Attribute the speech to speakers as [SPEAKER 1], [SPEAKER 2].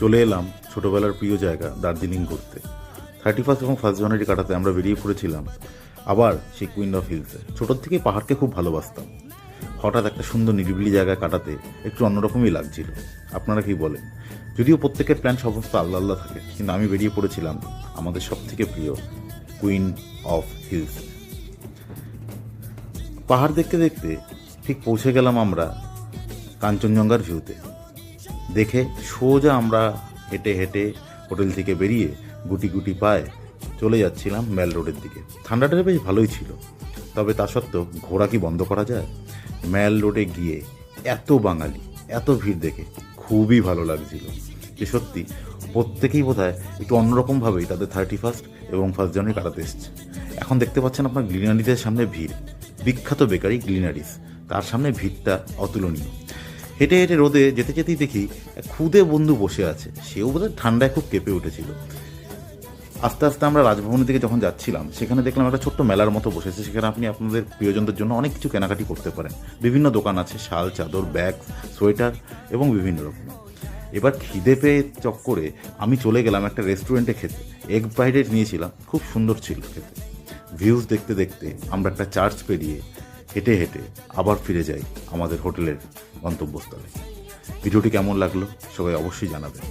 [SPEAKER 1] চলে এলাম ছোটোবেলার প্রিয় জায়গা দার্জিলিং ঘুরতে। 31 এবং 1 জানুয়ারি কাটাতে আমরা বেরিয়ে পড়েছিলাম আবার সেই কুইন অফ হিলসে। ছোটোর থেকেই পাহাড়কে খুব ভালোবাসতাম। হঠাৎ একটা সুন্দর নিরিবিলি জায়গায় কাটাতে একটু অন্যরকমই লাগছিল। আপনারা কি বলেন? যদিও প্রত্যেকের প্ল্যান সমস্ত আল্লাহ আল্লাহ থাকে, কিন্তু আমি বেরিয়ে পড়েছিলাম আমাদের সব থেকে প্রিয় কুইন অফ হিলস। পাহাড় দেখতে দেখতে ঠিক পৌঁছে গেলাম আমরা কাঞ্চনজঙ্ঘার ভিউতে। দেখে সোজা আমরা হেঁটে হেঁটে হোটেল থেকে বেরিয়ে গুটি গুটি পায়ে চলে যাচ্ছিলাম ম্যাল রোডের দিকে। ঠান্ডাটা বেশ ভালোই ছিল, তবে তা সত্ত্বেও ঘোরা কি বন্ধ করা যায়? ম্যাল রোডে গিয়ে এত বাঙালি, এত ভিড় দেখে খুবই ভালো লাগছিল যে সত্যি প্রত্যেকেই বোধহয় একটু অন্যরকমভাবেই তাদের 31 এবং 1 জানুয়ারি কাটাতে এসছে। এখন দেখতে পাচ্ছেন আপনার গ্লিনারিসের সামনে ভিড়, বিখ্যাত বেকারি গ্লিনারিস, তার সামনে ভিড়টা অতুলনীয়। হেঁটে হেঁটে রোদে যেতে যেতেই দেখি এক খুদে বন্ধু বসে আছে, সেও বোধহয় ঠান্ডায় খুব কেঁপে উঠেছিল। আস্তে আস্তে আমরা রাজভবনের দিকে যখন যাচ্ছিলাম, সেখানে দেখলাম একটা ছোট্ট মেলার মতো বসেছে। সেখানে আপনি আপনাদের প্রিয়জনদের জন্য অনেক কিছু কেনাকাটি করতে পারেন। বিভিন্ন দোকান আছে, শাল, চাদর, ব্যাগ, সোয়েটার এবং বিভিন্ন রকম। এবার খিদে পেয়ে চক্করে আমি চলে গেলাম একটা রেস্টুরেন্টে খেতে। এগ ফ্রাইড রাইস নিয়েছিলাম, খুব সুন্দর ছিল খেতে। ভিউজ দেখতে দেখতে আমরা একটা চার্চ পেরিয়ে হেঁটে হেঁটে আবার ফিরে যাই আমাদের হোটেলের গন্তব্যস্থলে। ভিডিওটি কেমন লাগলো সবাই অবশ্যই জানাবেন।